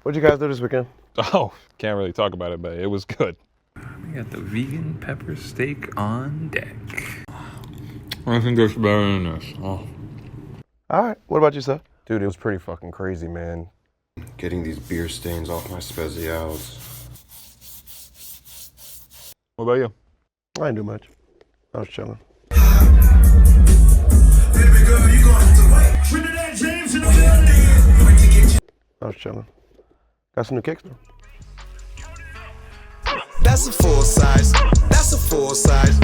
What'd you guys do this weekend? Oh, can't really talk about it, but it was good. We got the vegan pepper steak on deck. I think it's better than this. Oh. All right. What about you, sir? Dude, it was pretty fucking crazy, man. Getting these beer stains off my spezials. What about you? I didn't do much. I was chilling. Baby girl, you gonna have to wait. Trinidad James in the building. I was chilling. Got some new kicks though. That's a full size. That's a full size.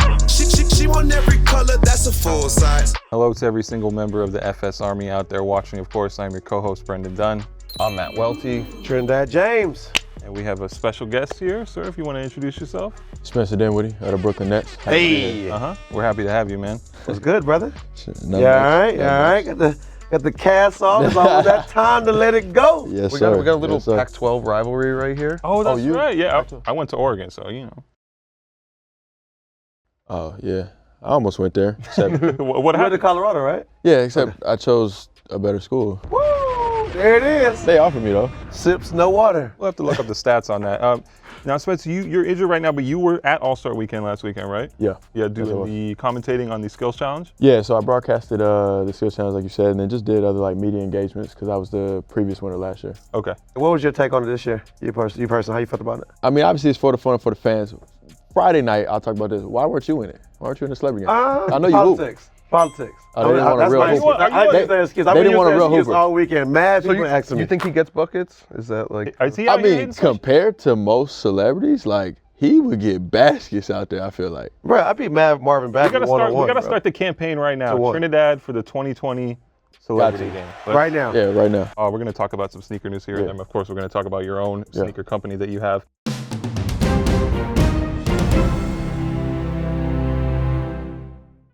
She want every color. That's a full size. Hello to every single member of the FS Army out there watching. Of course, I'm your co-host, Brendan Dunn. I'm Matt Welty. Trinidad James. And we have a special guest here. Sir, if you want to introduce yourself. Spencer Dinwiddie of the Brooklyn Nets. Hey. We're happy to have you, man. What's good, brother? No, Yeah, all right, all right. Got the cast off. It's almost that time to let it go. Yes, We sir. got a little Yes, sir. Pac-12 rivalry right here. Oh, that's you? right. Yeah, I went to Oregon, so you know. Oh, yeah. I almost went there. Except, What You went to happened? Colorado, right? yeah, except I chose a better school. Woo! There it is. They offered me, though. Sips, no water. We'll have to look up the stats on that. Now, Spencer, you're injured right now, but you were at All-Star Weekend last weekend, right? Yeah. Yeah, Yes, I doing was. the commentating on the Skills Challenge. Yeah, so I broadcasted the skills challenge, like you said, and then just did other like media engagements because I was the previous winner last year. Okay. What was your take on it this year? You person, how you felt about it? I mean, obviously it's for the fun and for the fans. Friday night, I'll talk about this. Why weren't you in it? Why weren't you in the celebrity game? I know you hooped. Politics. Oh, they didn't want a real my hooper. excuse. I They- understand excuse. they I've been didn't want a using real that excuse hooper. all weekend. Mad So people asking me. you think he gets buckets? Is that like? Is he I out here mean, hitting some- compared to most celebrities, like, he would get baskets out there, I feel like. Bro, I'd be mad if Marvin We Bagley gotta one start. on We one. gotta start the campaign right now. To what? Trinidad for the 2020 celebrity Gotcha. game. But, right now. Yeah, right now. we're gonna talk about some sneaker news here, and Yeah. then of course we're gonna talk about your own Yeah. sneaker company that you have.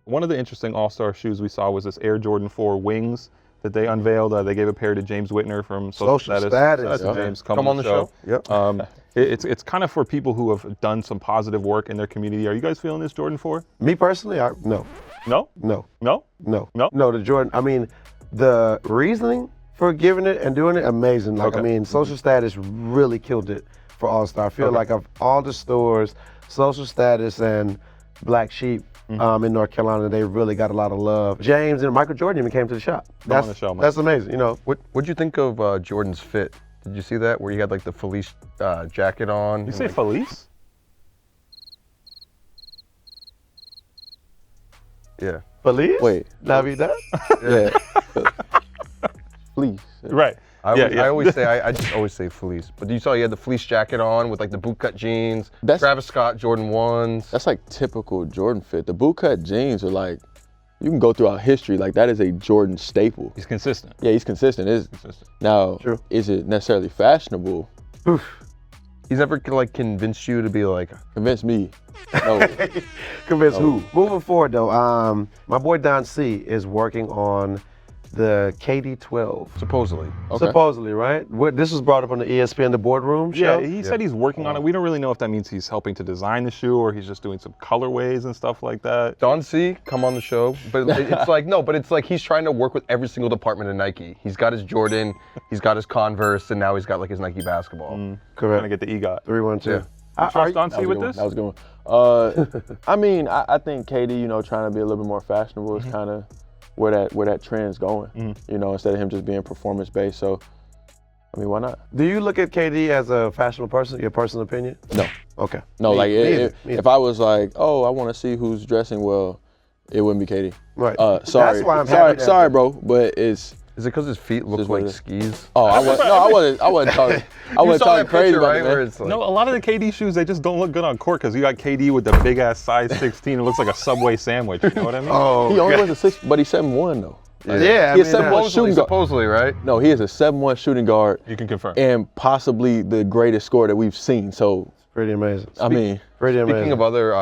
One of the interesting All-Star shoes we saw was this Air Jordan 4 Wings that they unveiled. They gave a pair to James Whitner from Social Social Status. Status, Shout out to yeah. James, Come on the show. Yep. It's kind of for people who have done some positive work in their community. Are you guys feeling this Jordan 4? Me personally, no. No? No. No? No. No? No, the Jordan, I mean, the reasoning for giving it and doing it, amazing. Like, Okay. I mean, Social Status really killed it for All-Star. I feel Okay. like of all the stores, Social Status and Black Sheep in North Carolina, they really got a lot of love. James and Michael Jordan even came to the shop. Come on the show, man. That's amazing, you know. What'd you think of Jordan's fit? Did you see that where he had like the Felice jacket on? You and, say like, Felice? Yeah. Feliz? Wait. Navidad? Yeah. Please. Right. I always always say Felice. But you saw he had the fleece jacket on with like the bootcut jeans. That's- Travis Scott Jordan 1s. That's like typical Jordan fit. The bootcut jeans are like, you can go throughout history, like that is a Jordan staple. He's consistent. Yeah, he's consistent. Now, True. is it necessarily fashionable? He's never like convinced you to be like, Convince me. No. Convince who? Moving forward though, my boy Don C is working on the KD12. supposedly. Okay. Supposedly, right? This was brought up on the ESPN, the boardroom show. Yeah, he said he's working on it. We don't really know if that means he's helping to design the shoe or he's just doing some colorways and stuff like that. Don C, come on the show. But it's like, no, but it's like he's trying to work with every single department of Nike. He's got his Jordan, he's got his Converse, and now he's got like his Nike basketball. Trying Correct. to get the EGOT. 312. Yeah. Trust Don That C was with a good this? one. That was a good one. I mean, I think KD, you know, trying to be a little bit more fashionable is kind of where that trend's going. You know, instead of him just being performance based. So, I mean, why not? Do you look at KD as a fashionable person? Your personal opinion? No, Okay. no. Me- Like me either, me if either. I was like, oh, I want to see who's dressing well, it wouldn't be KD. Right. Sorry. That's why I'm sorry, happy. sorry, bro. But it's. Is it because his feet look Just what like it is. skis? Oh, I wasn't talking. I You wasn't saw talking that crazy picture, about right? it, Where man. it's like, No, a lot of the KD shoes, they just don't look good on court because you got KD with the big ass size 16. It looks like a Subway sandwich. You know what I mean? Oh, He only God. wears a 6, but he's 7'1" though. Yeah, I He is mean, 7'1" shooting guard. supposedly, right? No, he is a 7'1" shooting guard You can confirm. and possibly the greatest scorer that we've seen. So, pretty amazing. I mean, Pretty amazing. Speaking of other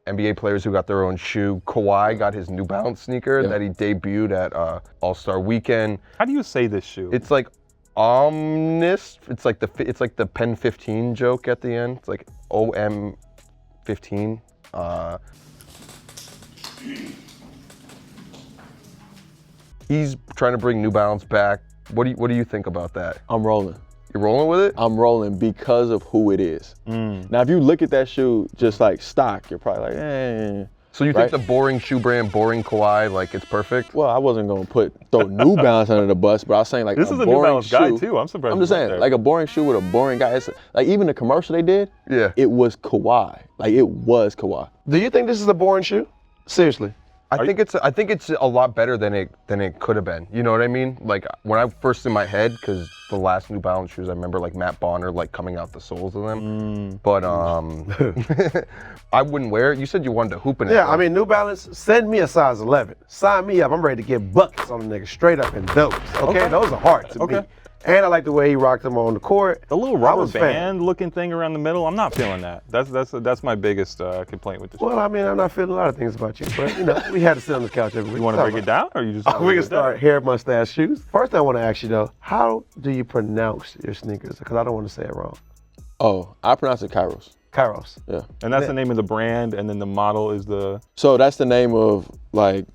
NBA players who got their own shoe, Kawhi got his New Balance sneaker that he debuted at All-Star Weekend. How do you say this shoe? It's like Omnis. It's like the Pen 15 joke at the end. It's like OM 15. He's trying to bring New Balance back. What do you think about that? I'm rolling. You're rolling with it? I'm rolling because of who it is. Now, if you look at that shoe just like stock, you're probably like, eh. So you Right? think the boring shoe brand, boring Kawhi, like it's perfect? Well, I wasn't gonna throw New Balance under the bus, but I was saying like This a is a New boring Balance shoe. guy too. I'm surprised. I'm just you went saying, there. like a boring shoe with a boring guy. It's like even the commercial they did, Yeah. it was Kawhi. Like it was Kawhi. Do you think this is a boring shoe? Seriously. I think it's a lot better than it could have been. You know what I mean? Like when I first in my head, because the last New Balance shoes, I remember like Matt Bonner like coming out the soles of them. But I wouldn't wear it. You said you wanted to hoop in it. Yeah, though. I mean, New Balance, send me a size 11. Sign me up. I'm ready to get buckets on the nigga straight up in those. Okay? Those are hard to me. And I like the way he rocked them on the court. the little I rubber was a fan. band looking thing around the middle. I'm not feeling that. That's my biggest complaint with this. Well, I mean, I'm not feeling a lot of things about you, but you know, we had to sit on the couch every week. You want to break it down, or you just? We can start hair, mustache, shoes. First thing I want to ask you though, how do you pronounce your sneakers? Because I don't want to say it wrong. Oh, I pronounce it Kairos. Kairos. Yeah. And that's the name of the brand, and then the model is the. So that's the name of like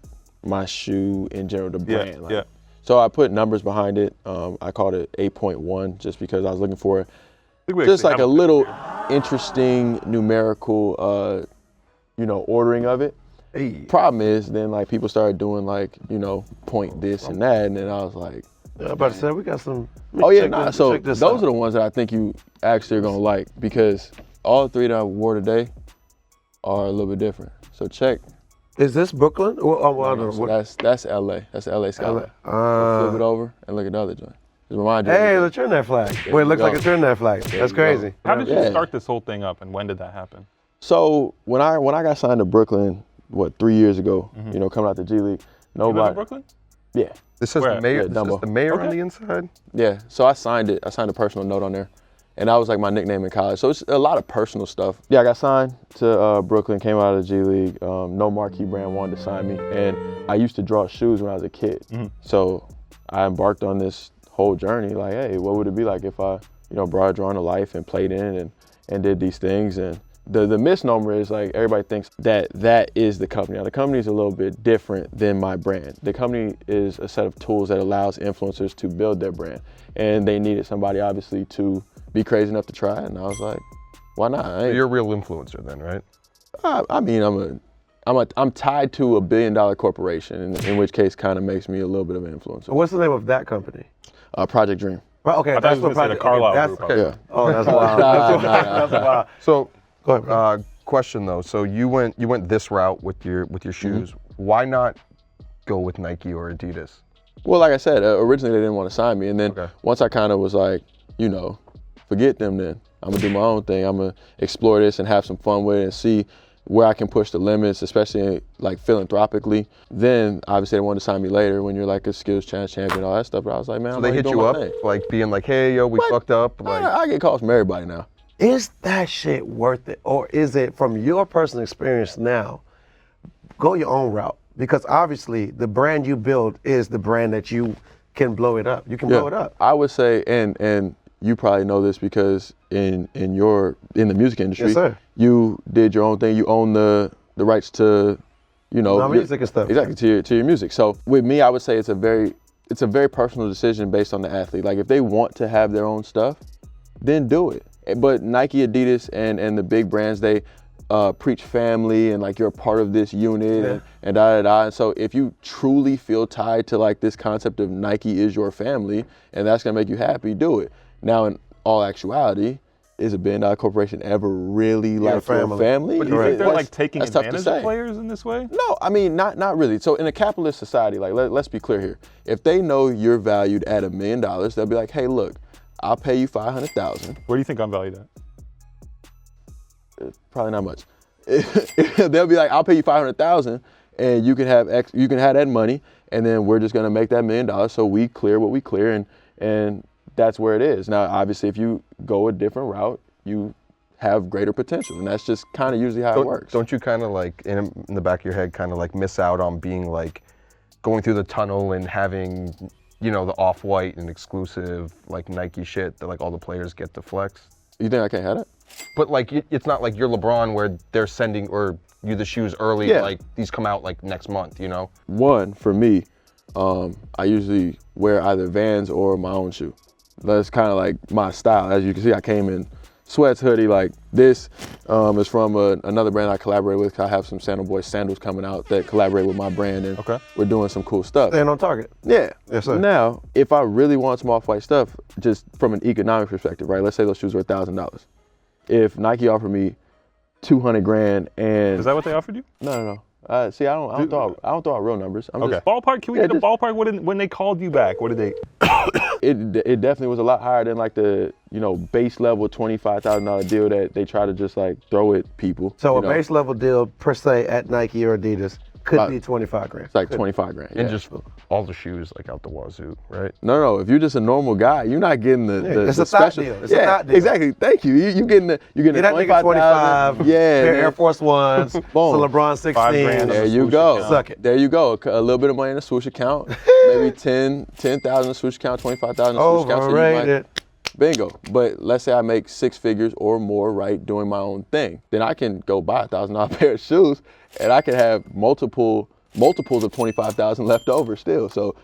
my shoe in general, the brand. Like, yeah. So I put numbers behind it. I called it 8.1 just because I was looking for think we just actually like have a little interesting numerical, ordering of it. Hey. Problem is, then like people started doing like, point this and that, and then I was like, I'm about to say we got some. oh yeah, check nah. this- So check this those out. are the ones that I think you actually are gonna like because all three that I wore today are a little bit different. So check. Is this Brooklyn? Well, oh, well, I don't know. So What- that's LA. That's the LA skyline. Flip it over and look at the other joint. Just remind you. Hey, the Trinidad flag. Wait, it looks like a Trinidad flag. That's crazy. How did you Yeah. start this whole thing up, and when did that happen? So when I got signed to Brooklyn, 3 years ago, coming out the G League, You live in nobody. Brooklyn? Yeah, This says Where? the mayor. Yeah, This says Dumbo. the mayor on Okay. the inside. yeah. So I signed it. I signed a personal note on there, and that was like my nickname in college. So it's a lot of personal stuff. Yeah, I got signed to Brooklyn, came out of the G League. No marquee brand wanted to sign me, and I used to draw shoes when I was a kid. So I embarked on this whole journey. Like, hey, what would it be like if I, brought a drawing to life and played in it and did these things? And the misnomer is like everybody thinks that is the company. Now the company is a little bit different than my brand. The company is a set of tools that allows influencers to build their brand, and they needed somebody obviously to be crazy enough to try it. And I was like, why not? I ain't- You're a real influencer then, right? I mean, I'm tied to a $1 billion corporation, in which case kind of makes me a little bit of an influencer. What's the name of that company? Project Dream. Well, okay, I thought that's you what was gonna say project. the Carlisle okay, Group. that's, Yeah. Oh, that's wild. That's wild. So, Go ahead, bro. question though. So you went this route with your shoes. Why not go with Nike or Adidas? Well, like I said, originally they didn't want to sign me, and then Okay. once I kind of was like, forget them. Then I'm gonna do my own thing. I'm gonna explore this and have some fun with it and see where I can push the limits, especially like philanthropically. Then obviously they wanted to sign me later when you're like a skills challenge champion, all that stuff. But I was like, man, So I'm they already hit doing you my up, thing. like being like, "Hey, yo, we fucked up." Like, I get calls from everybody now. Is that shit worth it? Or is it, from your personal experience now, go your own route? Because obviously the brand you build is the brand that you can blow it up. You can blow it up. I would say, and you probably know this because in the music industry, Yes, sir. you did your own thing. You own the rights to, My your- music and stuff. Exactly, to your music. So with me, I would say it's a very personal decision based on the athlete. Like if they want to have their own stuff, then do it. But Nike, Adidas, and the big brands, they preach family and like you're a part of this unit and da da da. And so if you truly feel tied to like this concept of Nike is your family and that's gonna make you happy, do it. Now in all actuality, is a $1 billion corporation ever really like your family? But do you think they're That's- like taking that's tough to advantage say. of players in this way? No, I mean, not really. So in a capitalist society, like let's be clear here. If they know you're valued at $1 million, they'll be like, hey, look, I'll pay you $500,000. Where do you think I'm valued at? Probably not much. They'll be like, I'll pay you $500,000 and you can have that money, and then we're just gonna make that $1 million. So we clear what we clear, and that's where it is. Now, obviously, if you go a different route, you have greater potential, and that's just kind of usually how it works. Don't you kind of like in the back of your head kind of like miss out on being like going through the tunnel and having, the off-white and exclusive like Nike shit that like all the players get to flex? You think I can't have that? But like it's not like you're LeBron where they're sending or you the shoes early. Yeah. Like these come out like next month. One, for me, I usually wear either Vans or my own shoe. That's kind of like my style. As you can see, I came in sweats, hoodie. Like this is from another brand I collaborate with. I have some Sandal Boy sandals coming out that collaborate with my brand, and we're doing some cool stuff. Staying on target. Yeah. Yes, sir. Now, if I really want some off-white stuff, just from an economic perspective, right? Let's say those shoes were $1,000. If Nike offered me 200 grand and Is that what they offered you? no. See, I don't throw out real numbers. I'm just, Ballpark? Can we get a ballpark? When they called you back, what did they? it definitely was a lot higher than like the base level $25,000 deal that they try to just like throw at people. So a base level deal per se at Nike or Adidas could be 25 grand. It's like 25 grand. And just all the shoes like out the wazoo, right? No. If you're just a normal guy, you're not getting the it's the a thought special. deal. It's a thought deal. Exactly. Thank you. You getting the Get that nigga 25. Yeah. Pair man. Air Force Ones. Some LeBron 16. $5,000. There you go. Suck it. There you go. A little bit of money in a swoosh account. Maybe 10,000 swoosh account, 25,000 swoosh account. So you might- Overrated. Bingo. But let's say I make 6 figures or more, right, doing my own thing. Then I can go buy $1,000 pair of shoes, and I can have multiples of 25,000 left over still. So,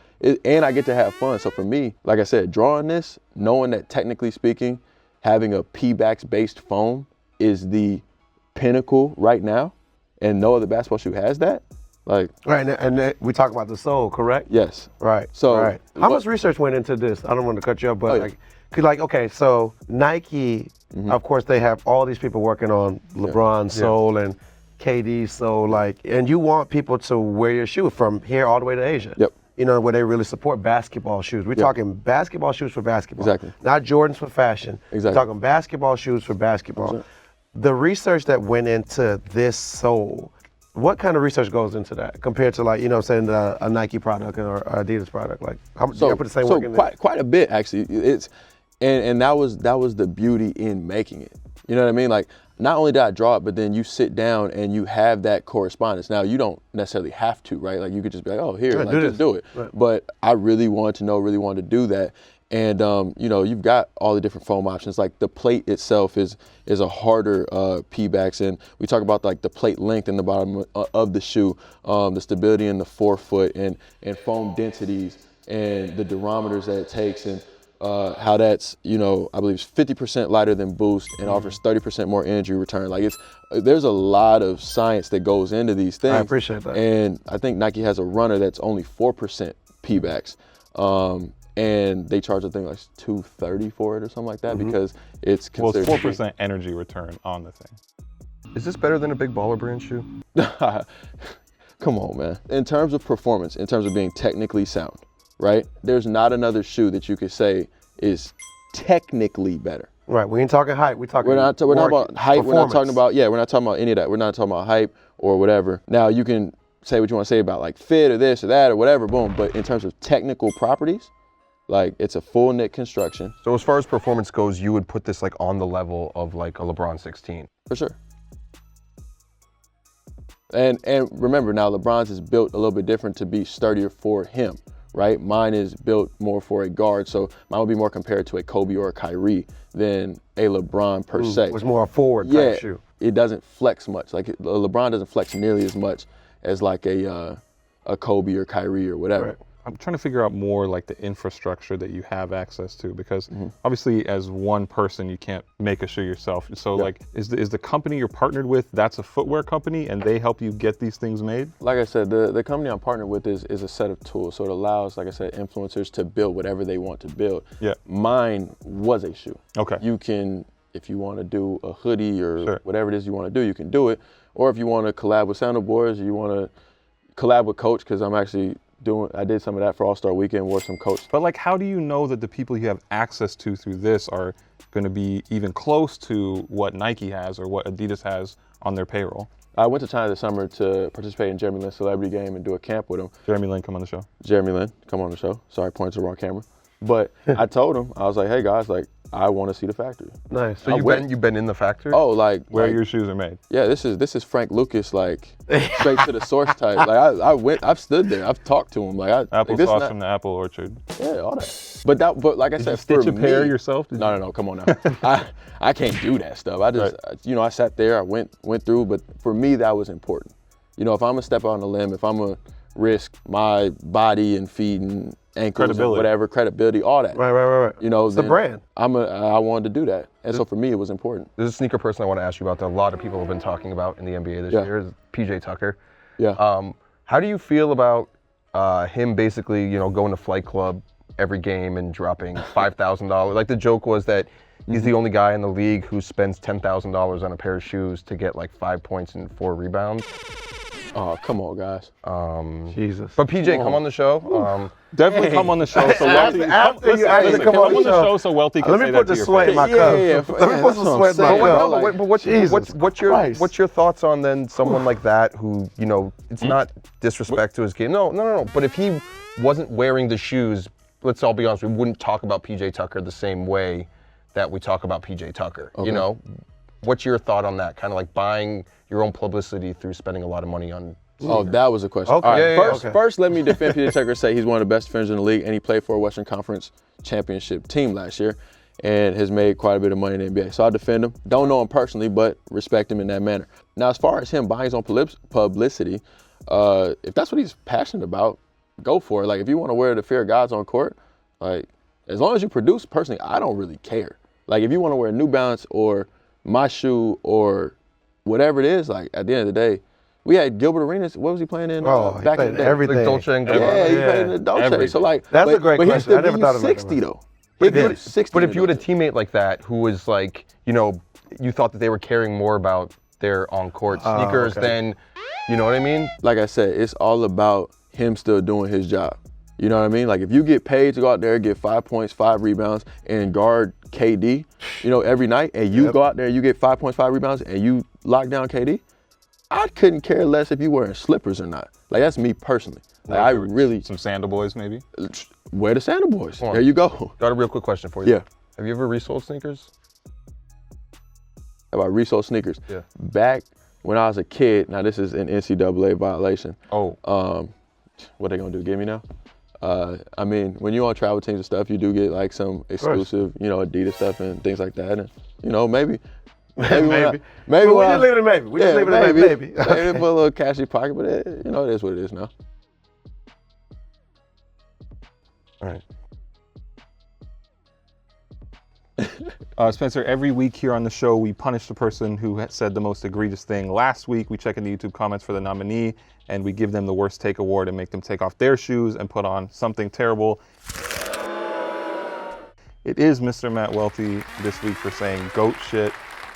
and I get to have fun. So for me, like I said, drawing this, knowing that technically speaking, having a P-backs based foam is the pinnacle right now, and no other basketball shoe has that. Like, Right, and we talk about the sole, correct? yes. Right. So, right. How what- much research went into this? I don't want to cut you up, but Oh, yeah. okay, so Nike, of course, they have all these people working on LeBron's sole and KD's sole, and you want people to wear your shoe from here all the way to Asia. Yep. Where they really support basketball shoes. We're talking basketball shoes for basketball. Exactly. Not Jordans for fashion. Exactly. We're talking basketball shoes for basketball. The research that went into this sole, what kind of research goes into that compared to saying a Nike product or Adidas product? Like, how much do you put the same work in there? quite a bit actually. It's and that was the beauty in making it. You know what I mean? Like, not only did I draw it, but then you sit down and you have that correspondence. Now you don't necessarily have to, right? Like you could just be like, oh, here, Yeah, like, do just this. do it. Right. But I really wanted to do that. And you've got all the different foam options. Like the plate itself is a harder P-backs, and we talk about like the plate length in the bottom of the shoe, the stability in the forefoot, and foam densities, and the durometers that it takes, and how that's I believe is 50% lighter than Boost and offers 30% more energy return. Like there's a lot of science that goes into these things. I appreciate that. And I think Nike has a runner that's only 4% P-backs. And they charge, I think, like $230 for it or something like that because it's considered. Well, it's 4% energy return on the thing. Is this better than a big baller brand shoe? Come on, man. In terms of performance, in terms of being technically sound, right? There's not another shoe that you could say is technically better. Right, we ain't talking hype. We're talking. We're not about hype. We're not talking about we're not talking about any of that. We're not talking about hype or whatever. Now you can say what you want to say about like fit or this or that or whatever, boom. But in terms of technical properties, like it's a full knit construction. So as far as performance goes, you would put this like on the level of like a LeBron 16. For sure. And remember now, LeBron's is built a little bit different to be sturdier for him, right? Mine is built more for a guard, so mine would be more compared to a Kobe or a Kyrie than a LeBron per se. It's more a forward type shoe. It doesn't flex much. Like LeBron doesn't flex nearly as much as like a Kobe or Kyrie or whatever. Right. I'm trying to figure out more like the infrastructure that you have access to, because obviously as one person you can't make a shoe yourself. So like is the company you're partnered with, that's a footwear company and they help you get these things made? Like I said, the company I'm partnered with is a set of tools. So it allows, like I said, influencers to build whatever they want to build. Yeah. Mine was a shoe. Okay. You can, if you want to do a hoodie or whatever it is you want to do, you can do it. Or if you want to collab with Sandal Boys, you want to collab with Coach, because I'm actually I did some of that for All-Star Weekend, wore some Coach. But like, how do you know that the people you have access to through this are going to be even close to what Nike has or what Adidas has on their payroll? I went to China this summer to participate in Jeremy Lin's celebrity game and do a camp with him. Jeremy Lin, come on the show. Jeremy Lin, come on the show. Sorry, pointing to the wrong camera. But I told him, I was like, hey guys, like, I want to see the factory. Nice. So you've been in the factory? Oh, like Where your shoes are made. Yeah, this is Frank Lucas, like straight to the source type. Like I've stood there, I've talked to him. Like Applesauce from the apple orchard. Yeah, all that. But like I said, Stitch for a pair me, yourself? No, come on now. I can't do that stuff. I just I sat there, I went through, but for me that was important. If I'm gonna step out on a limb, if I'm gonna risk my body and feet and ankles and Credibility. whatever, credibility, all that. Right. You know, It's the then brand. I wanted to do that. And so for me, it was important. There's a sneaker person I want to ask you about that a lot of people have been talking about in the NBA this Yeah. year, is PJ Tucker. Yeah. How do you feel about him basically, going to Flight Club every game and dropping $5,000? Like the joke was that he's the only guy in the league who spends $10,000 on a pair of shoes to get like 5 points and 4 rebounds. Oh, come on, guys. Jesus. But PJ, come on the show. Definitely come on the show so Welty. After you actually come on the show, so Welty can let say me that put to the your sweat face. in my Yeah, cup. yeah, Let me yeah, put some that's sweat in what my I'm saying. cup. But what's your Christ. thoughts on then someone like that who, it's not disrespect to his game. No. But if he wasn't wearing the shoes, let's all be honest, we wouldn't talk about PJ Tucker the same way that we talk about PJ Tucker. Okay. What's your thought on that? Kind of like buying your own publicity through spending a lot of money on. Oh, that was a question. Okay. All right, Yeah, first, okay. first, let me defend PJ Tucker. Say he's one of the best defenders in the league, and he played for a Western Conference championship team last year, and has made quite a bit of money in the NBA. So I defend him. Don't know him personally, but respect him in that manner. Now, as far as him buying his own publicity, if that's what he's passionate about, go for it. Like, if you want to wear the fear of God's on court, like, as long as you produce, personally, I don't really care. Like, if you want to wear New Balance or my shoe or whatever it is, like, at the end of the day, we had Gilbert Arenas. What was he playing in back in the day? Everything. Like Dolce and Yeah, Gabbana. he played in the Dolce. Everything. So like, That's a great but question. He'll I never give thought you about that. 60 though. But He'll if, give you 60 but if you had a in those. teammate like that who was like, you thought that they were caring more about their on-court sneakers than, you know what I mean? Like I said, it's all about him still doing his job. You know what I mean? Like if you get paid to go out there, get 5 points, 5 rebounds, and guard KD, every night, and you go out there and you get 5 points, 5 rebounds, and you lock down KD, I couldn't care less if you wearing slippers or not. Like that's me personally. Like I really Some Sandal Boys, maybe? wear the Sandal Boys. on. There you go. Got a real quick question for you. Yeah. Have you ever resold sneakers? About resold sneakers. Yeah. Back when I was a kid, now this is an NCAA violation. Oh. What they gonna do? Give me now? I mean, when you're on travel teams and stuff, you do get like some exclusive, Adidas stuff and things like that. And maybe Maybe. maybe We when just leave it at maybe. We just leave it at maybe. Maybe put a little cash in your pocket, but it is what it is now. All right. Spencer, every week here on the show, we punish the person who had said the most egregious thing. Last week, we check in the YouTube comments for the nominee, and we give them the worst take award and make them take off their shoes and put on something terrible. It is Mr. Matt Welty this week for saying goat shit.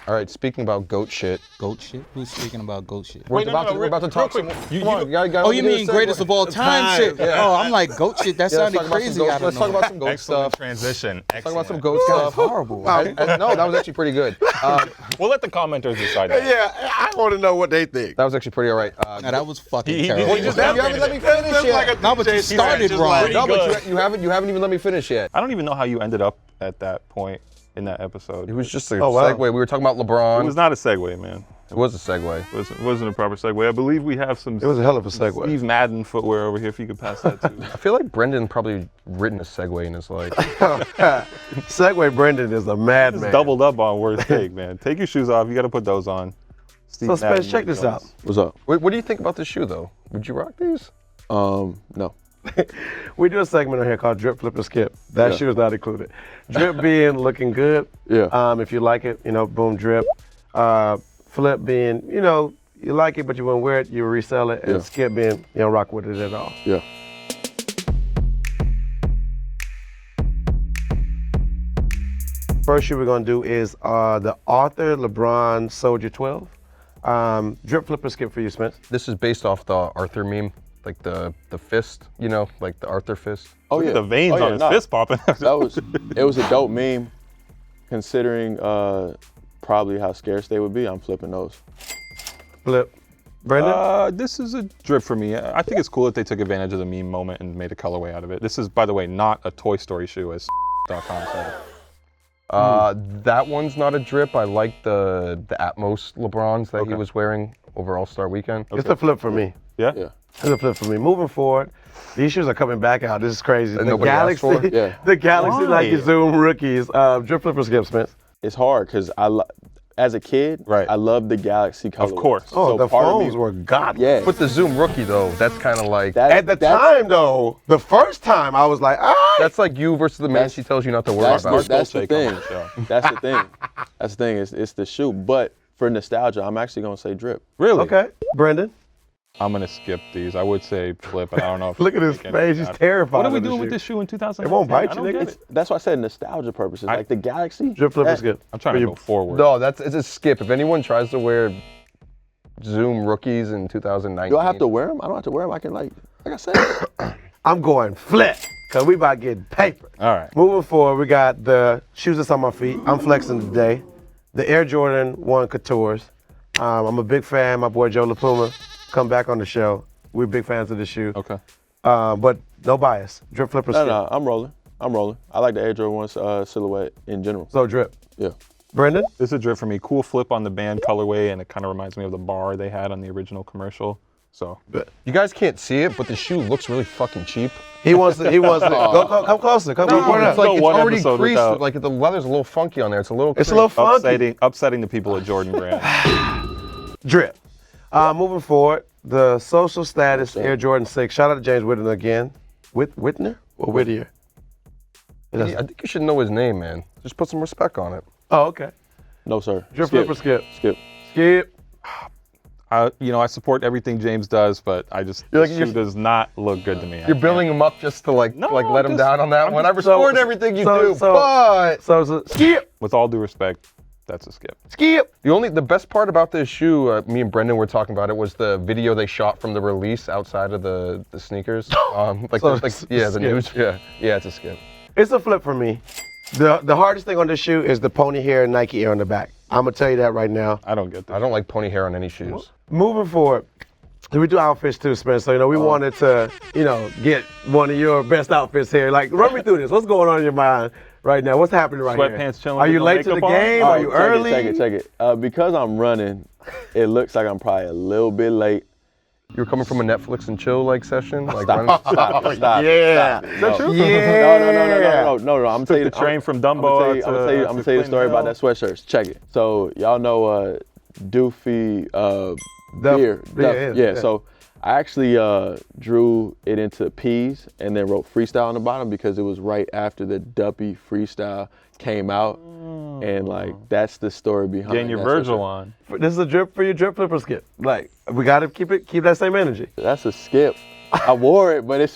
All right, speaking about goat shit. Goat shit? Who's speaking about goat shit? We're about to talk some. Come on, Oh, you mean greatest of all time shit? Yeah. Oh, I'm like, goat shit? That sounded crazy. I don't Let's talk know. about some goat stuff. transition. Talk about some goat stuff. Horrible. No, that was actually pretty good. We'll let the commenters decide that. Yeah, I want to know what they think. That was actually pretty all right. Nah, that was fucking He terrible. just- You haven't let me finish yet. No, but you started wrong. No, but you haven't even let me finish yet. I don't even know how you ended up at that point in that episode. It was just a Oh, wow. segue. We were talking about LeBron. It was not a segue, man. It was a segue. It wasn't a proper segue. I believe we have some It was a hell of a segue. Steve Madden footwear over here, if you could pass that too. I feel like Brendan probably written a segue in his life. Segway Brendan is a madman. Just doubled up on worst take, man. Take your shoes off. You got to put those on. Steve So, Spence, Madden check this out. joints. What's up? What do you think about this shoe, though? Would you rock these? No. We do a segment on here called Drip, Flip, and Skip. That Yeah. shoe is not included. Drip being looking good. Yeah. If you like it, boom, drip. Flip being, you like it, but you wouldn't wear it, you resell it. And Yeah. Skip being, you don't rock with it at all. Yeah. First shoe we're gonna do is the Arthur LeBron Soldier 12. Drip, flip, and skip for you, Spence. This is based off the Arthur meme, like the fist, like the Arthur fist. Oh yeah. The veins on his fist popping. It was a dope meme, considering probably how scarce they would be. I'm flipping those. Flip. Brendan? This is a drip for me. I think it's cool that they took advantage of the meme moment and made a colorway out of it. This is, by the way, not a Toy Story shoe, as .com said. That one's not a drip. I like the Atmos LeBrons that he was wearing over All-Star Weekend. It's a flip for me. Yeah? Yeah. It's a flip for me. Moving forward, these shoes are coming back out. This is crazy. And The nobody asked for Galaxy, it? Yeah. the Galaxy Why? Nike Zoom rookies. Drip, flip, or skip, Spence. It's hard because as a kid, Right. I loved the Galaxy colorway. Of course. Oh, So the part of me- phones were godly. Yeah. With the Zoom Rookie though, that's kind of like At the time, though, the first time I was like, that's like you versus the man she tells you not to worry about. That's the Dolce come thing. on the show. That's the thing. That's the thing. It's the shoe. But for nostalgia, I'm actually gonna say drip. Really? okay, Brendan. I'm gonna skip these. I would say flip, but I don't know. If Look at his we can- face. He's terrified. What are we of the doing with shoe. this shoe in 2000? It won't bite I you, don't nigga. get it. That's why I said nostalgia purposes. Like the Galaxy. Drip flipper that- skip. I'm trying For to you. go forward. No, it's a skip. If anyone tries to wear Zoom Rookies in 2019, Do I have to wear them? I don't have to wear them. I can like I said. I'm going flip, because we about getting paper. All right. Moving forward, we got the shoes that's on my feet. I'm flexing today. The Air Jordan 1 Coutures. I'm a big fan. My boy Joe LaPuma come back on the show. We're big fans of the shoe. Okay. But no bias. Drip flipper skip. No, I'm rolling. I like the Air Jordan 1 silhouette in general. So drip. Yeah. Brendan? This is a drip for me. Cool flip on the band colorway, and it kind of reminds me of the bar they had on the original commercial. So you guys can't see it, but the shoe looks really fucking cheap. He wants to. Go, come closer. Come point it's up. like Go it's one already episode creased. without- Like the leather's a little funky on there. It's a little. It's a little funky. upsetting the people at Jordan Brand. Drip. Moving forward, the social status Air Jordan 6. Shout out to James Whitner again. Whitner or Whittier? I think you should know his name, man. Just put some respect on it. Oh, okay. No, sir. Drip flipper skip. Skip. Skip. I support everything James does, but the shoe does not look good to me. You're building him up just to let him down on that one. I support everything you do, but So skip. With all due respect, that's a skip. Skip. the best part about this shoe, me and Brendan were talking about it, was the video they shot from the release outside of the sneakers. The news. Yeah, it's a skip. It's a flip for me. The hardest thing on this shoe is the pony hair and Nike Air on the back. I'm gonna tell you that right now. I don't get that. I don't like pony hair on any shoes. Moving forward, we do outfits too, Spencer. We wanted to, get one of your best outfits here. Like, run me through this. What's going on in your mind right now? What's happening right here? Sweatpants chilling Are with you no late to the makeup on? game? Are you early? Check it. Because I'm running, it looks like I'm probably a little bit late. You were coming from a Netflix and chill section, like Stop. Yeah. Is that true? No. I'm gonna tell you the train from Dumbo I'm gonna tell you the story about that sweatshirt. Check it. So y'all know Doofy beer. Yeah. So I actually drew it into P's and then wrote freestyle on the bottom because it was right after the Duppy freestyle came out, and that's the story behind. Getting your that Virgil sweatshirt. on. This is a drip for your drip flipper skip. Like, we gotta keep that same energy. That's a skip. I wore it, but it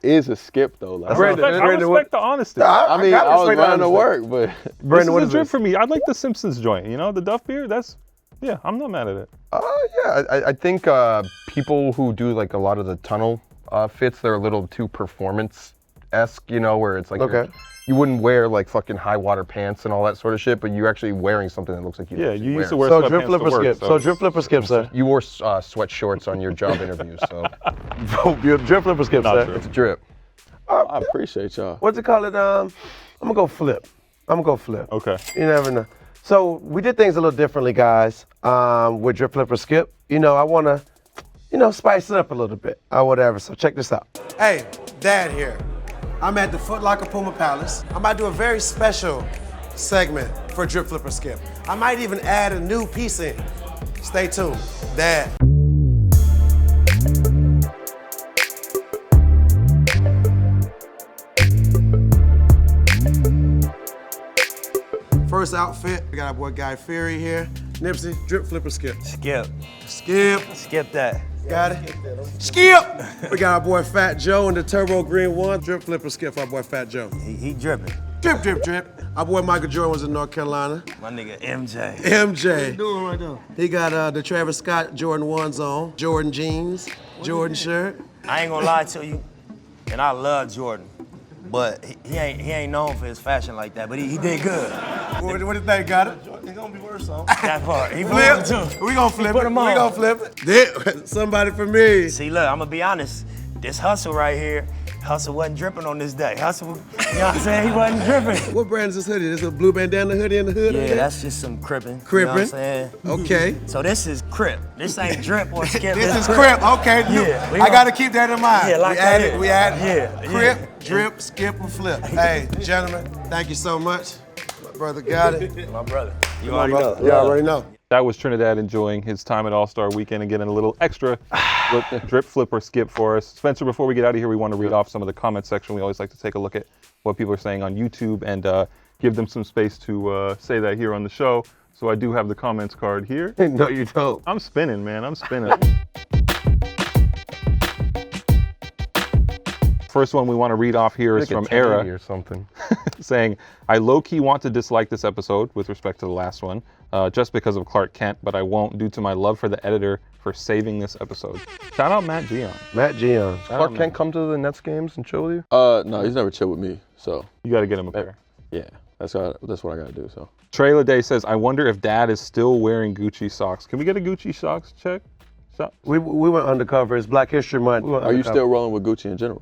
is a skip though. Like, Brandon, I respect the honesty. I mean, gotta I was respect running to honesty. work, but Brandon, what This is is a drip this? for me. I like the Simpsons joint. The Duff beer. I'm not mad at it. I think people who do a lot of the tunnel fits, they're a little too performance-esque, where it's like Okay. you wouldn't wear fucking high water pants and all that sort of shit, but you're actually wearing something that looks like you. Yeah, actually you used to wear. wear So drip sweatpants flipper to work. skip. So drip flipper skip, sir. You wore sweat shorts on your job interview, so Drip flipper skip, Not sir. true. it's a drip. I appreciate y'all. What's it called? I'm gonna go flip. Okay. You never know. So we did things a little differently, guys, with drip flipper skip. I wanna, spice it up a little bit or whatever. So check this out. Hey, Dad here. I'm at the Foot Locker Puma Palace. I'm about to do a very special segment for drip flipper skip. I might even add a new piece in. Stay tuned. Dad. First outfit, we got our boy Guy Fieri here. Nipsey, drip flipper skip. Skip. Skip. Skip that. Got it? Skip! We got our boy Fat Joe in the Turbo Green 1. Drip flipper skip for our boy Fat Joe. He dripping. Drip, drip, drip. Our boy Michael Jordan was in North Carolina. My nigga MJ. MJ. Doing right now? He got the Travis Scott Jordan 1s on. Jordan jeans, Jordan shirt. I ain't gonna lie to you, and I love Jordan, but he ain't known for his fashion like that. But he did good. What do you think, got it? It's gonna be worse on. That part. He Flip. too. We gonna flip Put it. him We on. gonna flip it. There, somebody for me. See, look, I'm gonna be honest. This Hustle right here, Hustle wasn't dripping on this day. Hustle, you know what I'm saying? He wasn't dripping. What brand is this hoodie? This is a blue bandana hoodie in the hood? Yeah, that's just some crippin'. You know what Crippin'. I'm saying? Okay. So this is Crip. This ain't drip or skip. This is Crip. Okay, Yeah, we I gon- gotta keep that in mind. Yeah, lock we that added, in. we added. Yeah, Crip, yeah. drip, skip, and flip. Hey, gentlemen, thank you so much. My brother got it. My brother. You already know. Yeah, I already know. That was Trinidad enjoying his time at All-Star Weekend and getting a little extra drip, flip, or skip for us. Spencer, before we get out of here, we want to read off some of the comment section. We always like to take a look at what people are saying on YouTube and give them some space to say that here on the show. So I do have the comments card here. No, you don't. I'm spinning, man. I'm spinning. First one we want to read off here is from Era or something. saying, I low-key want to dislike this episode with respect to the last one, just because of Clark Kent, but I won't due to my love for the editor for saving this episode. Shout out Matt Gion. Matt Gion. Clark Kent come to the Nets games and chill with you? No, he's never chilled with me. So You got to get him a pair. yeah, that's what I gotta do. So Trey Day says, I wonder if Dad is still wearing Gucci socks. Can we get a Gucci socks check? We went undercover. It's Black History Month. We went are you undercover. still rolling with Gucci in general?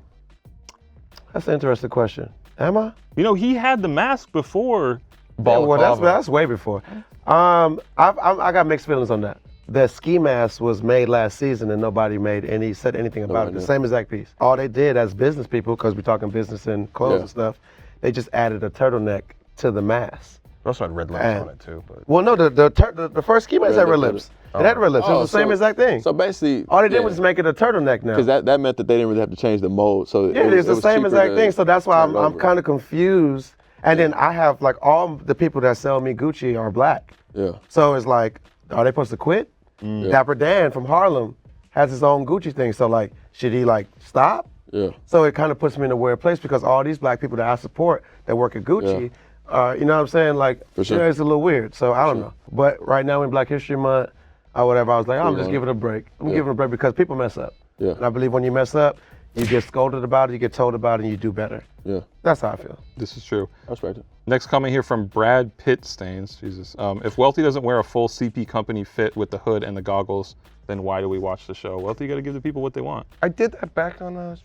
That's an interesting question. Am I? You know, he had the mask before. Yeah, well, that's way before. I got mixed feelings on that. The ski mask was made last season and nobody said anything about it. The same exact piece. All they did as business people, because we're talking business and clothes and stuff, they just added a turtleneck to the mask. They also had red lips on it too. But Well, no, the first ski mask had red lips. It had red lips. It was the same exact thing. So basically, All they did was make it a turtleneck now. because that meant that they didn't really have to change the mold. So Yeah, it's the same exact thing. So that's why I'm kind of confused. And then I have like all the people that sell me Gucci are black. Yeah. So it's like, are they supposed to quit? Dapper Dan from Harlem has his own Gucci thing. So like, should he like stop? Yeah. So it kind of puts me in a weird place because all these black people that I support that work at Gucci, you know what I'm saying? Like, For sure. you know, it's a little weird. So I don't know. But right now in Black History Month or whatever, I was like, I'm just giving it a break. I'm giving it a break because people mess up. Yeah. And I believe when you mess up, you get scolded about it, you get told about it, and you do better. Yeah. That's how I feel. This is true. I respect it. Next comment here from Brad Pitt Stains. Jesus. If Welty doesn't wear a full CP company fit with the hood and the goggles, then why do we watch the show? Welty, you got to give the people what they want. I did that back on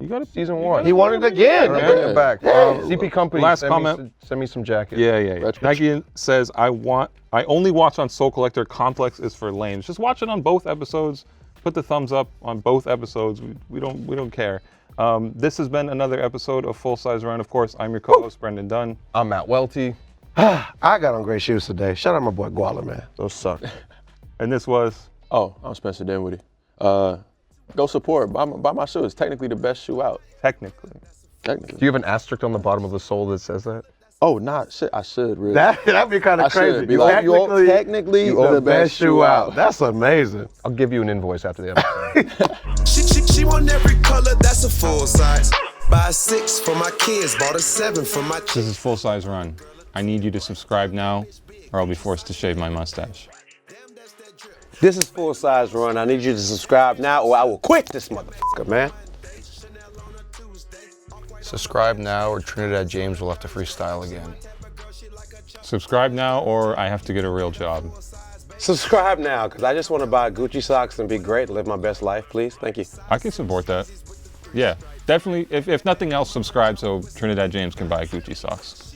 You got to season 1. He wanted it again. I'm bringing it back. CP Company, Last send comment. send me some jackets. Yeah. Maggie says, I only watch on Soul Collector. Complex is for lames. Just watch it on both episodes. Put the thumbs up on both episodes. We don't care. This has been another episode of Full Size Run. Of course, I'm your co-host, Brendan Dunn. I'm Matt Welty. I got on great shoes today. Shout out my boy Guala, man. Those suck. And this was... Oh, I'm Spencer Dinwiddie. Go support. Buy my shoe. It's technically the best shoe out. Technically. Do you have an asterisk on the bottom of the sole that says that? Oh, not shit. I should really. That'd be kind I of crazy. should be like, technically the best shoe out. That's amazing. I'll give you an invoice after the episode. She want every color, that's a full size. Buy a 6 for my kids, bought a 7 for my This is Full Size Run. I need you to subscribe now, or I'll be forced to shave my mustache. This is Full Size Run. I need you to subscribe now or I will quit this motherfucker, man. Subscribe now or Trinidad James will have to freestyle again. Subscribe now, or I have to get a real job. Subscribe now, because I just want to buy Gucci socks and be great, live my best life, please. Thank you. I can support that. Yeah, definitely. If nothing else, subscribe so Trinidad James can buy Gucci socks.